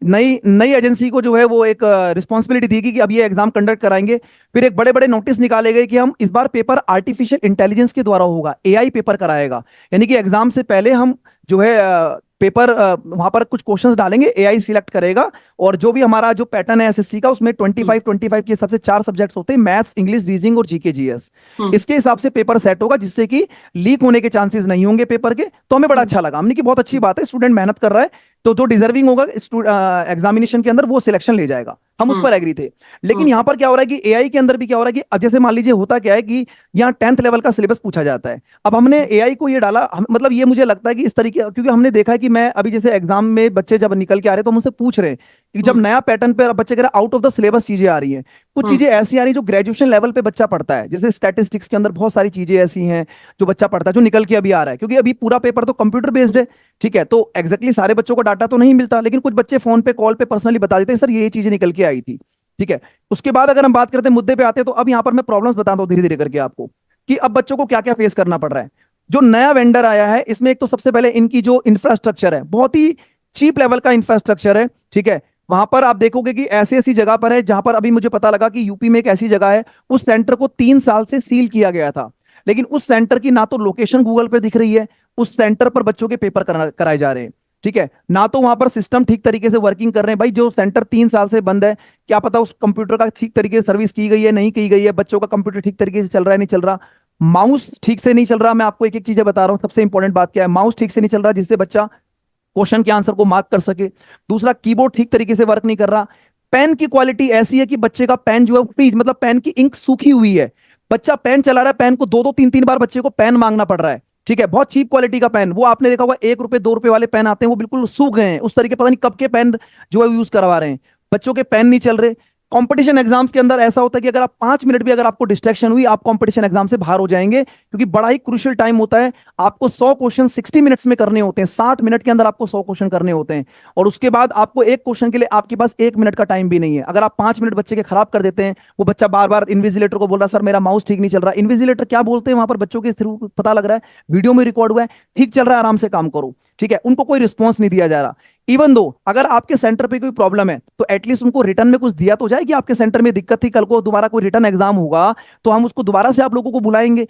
नई नई एजेंसी को जो है वो एक रिस्पॉन्सिबिलिटी दी गई कि अब ये एग्जाम कंडक्ट कराएंगे। फिर एक बड़े बड़े नोटिस निकाले गए कि हम इस बार पेपर आर्टिफिशियल इंटेलिजेंस के द्वारा होगा, एआई पेपर कराएगा। यानी कि एग्जाम से पहले हम जो है पेपर वहां पर कुछ क्वेश्चंस डालेंगे, एआई सिलेक्ट करेगा, और जो भी हमारा जो पैटर्न है एसएससी का उसमें हम्म। 25 के हिसाब से 4 सब्जेक्ट्स होते हैं, मैथ्स, इंग्लिश, रीजनिंग और जीके जीएस। हम्म। इसके हिसाब से पेपर सेट होगा जिससे कि लीक होने के चांसेस नहीं होंगे पेपर के। तो हमें बड़ा हम्म। अच्छा लगा, हमने कि बहुत अच्छी बात है, स्टूडेंट मेहनत कर रहा है, तो जो डिजर्विंग होगा एग्जामिनेशन के अंदर वो सिलेक्शन ले जाएगा, हम उस हम्म। पर एग्री थे। लेकिन हम्म। यहाँ पर क्या हो रहा है कि एआई के अंदर भी क्या हो रहा है कि अब जैसे मान लीजिए होता क्या है कि यहाँ 10th लेवल का सिलेबस पूछा जाता है। अब हमने एआई को ये डाला, मतलब ये मुझे लगता है कि इस तरीके, क्योंकि हमने देखा है कि मैं अभी जैसे एग्जाम में बच्चे जब निकल के आ रहे हैं तो हम उनसे पूछ रहे हैं कि जब हम्म। नया पैटर्न पे बच्चे कह रहे आउट ऑफ द सिलेबस चीजें आ रही हैं, कुछ हम्म। चीजें ऐसी आ रही हैं जो ग्रेजुएशन लेवल पे बच्चा पढ़ता है, जैसे स्टैटिस्टिक्स के अंदर बहुत सारी चीजें ऐसी हैं जो बच्चा पढ़ता है, जो निकल के अभी आ रहा है, क्योंकि अभी पूरा पेपर तो कंप्यूटर बेस्ड है। ठीक है, तो एग्जैक्टली सारे बच्चों को डाटा तो नहीं मिलता, लेकिन कुछ बच्चे फोन पे कॉल पे पर्सनली बता देते हैं सर ये चीजें निकल के आई थी। ठीक है, उसके बाद अगर हम बात करते हैं मुद्दे पे आते हैं, तो अब यहाँ पर मैं प्रॉब्लम्स बताता हूँ धीरे धीरे करके आपको कि अब बच्चों को क्या क्या फेस करना पड़ रहा है। जो नया वेंडर आया है इसमें एक तो सबसे पहले इनकी जो इंफ्रास्ट्रक्चर है बहुत ही चीप लेवल का इंफ्रास्ट्रक्चर है। ठीक है, वहां पर आप देखोगे कि ऐसी ऐसी जगह पर है जहां पर अभी मुझे पता लगा कि यूपी में एक ऐसी जगह है, उस सेंटर को 3 साल से सील किया गया था, लेकिन उस सेंटर की ना तो लोकेशन गूगल पे दिख रही है, उस सेंटर पर बच्चों के पेपर कराए जा रहे हैं। ठीक है, ना तो वहां पर सिस्टम ठीक तरीके से वर्किंग कर रहे हैं। भाई जो सेंटर 3 साल से बंद है, क्या पता उस कंप्यूटर का ठीक तरीके से सर्विस की गई है नहीं की गई है, बच्चों का कंप्यूटर ठीक तरीके से चल रहा है नहीं चल रहा, माउस ठीक से नहीं चल रहा। मैं आपको एक एक चीजें बता रहा हूँ, सबसे इंपॉर्टेंट बात क्या है, माउस ठीक से नहीं चल रहा जिससे बच्चा क्वेश्चन के आंसर को मार्क कर सके। दूसरा, कीबोर्ड ठीक तरीके से वर्क नहीं कर रहा। पेन की क्वालिटी ऐसी है कि बच्चे का पेन जो है फ्रीज, मतलब पेन की इंक सूखी हुई है, बच्चा पेन चला रहा है, पेन को दो दो तीन तीन बार बच्चे को पेन मांगना पड़ रहा है। ठीक है, बहुत चीप क्वालिटी का पेन, वो आपने देखा होगा 1 रुपए 2 रुपए वाले पेन आते हैं, वो बिल्कुल सूख गए हैं उस तरीके, पता नहीं कब के पेन जो है यूज करवा रहे हैं, बच्चों के पेन नहीं चल रहे। कंपटीशन एग्जाम्स के अंदर ऐसा होता है कि अगर आप 5 मिनट भी अगर आपको डिस्ट्रैक्शन हुई, आप कंपटीशन एग्जाम से बाहर हो जाएंगे, क्योंकि बड़ा ही क्रूशियल टाइम होता है। आपको 100 क्वेश्चन 60 मिनट्स में करने होते हैं, 60 मिनट के अंदर आपको 100 क्वेश्चन करने होते हैं, और उसके बाद आपको एक क्वेश्चन के लिए आपके पास 1 मिनट का टाइम भी नहीं है। अगर आप 5 मिनट बच्चे के खराब कर देते हैं, वो बच्चा बार बार इन्विजिलेटर को बोल रहा है सर मेरा माउस ठीक नहीं चल रहा, इन्विजिलेटर क्या बोलते हैं वहां पर बच्चों के थ्रू पता लग रहा है, वीडियो में रिकॉर्ड हुआ है, ठीक चल रहा है आराम से काम करो। ठीक है, उनको कोई रिस्पॉन्स नहीं दिया जा रहा। इवन दो अगर आपके सेंटर पे कोई प्रॉब्लम है तो एटलीस्ट उनको रिटर्न में कुछ दिया तो जाए कि आपके सेंटर में दिक्कत थी, कल को दोबारा कोई रिटर्न एग्जाम होगा तो हम उसको दोबारा से आप लोगों को बुलाएंगे।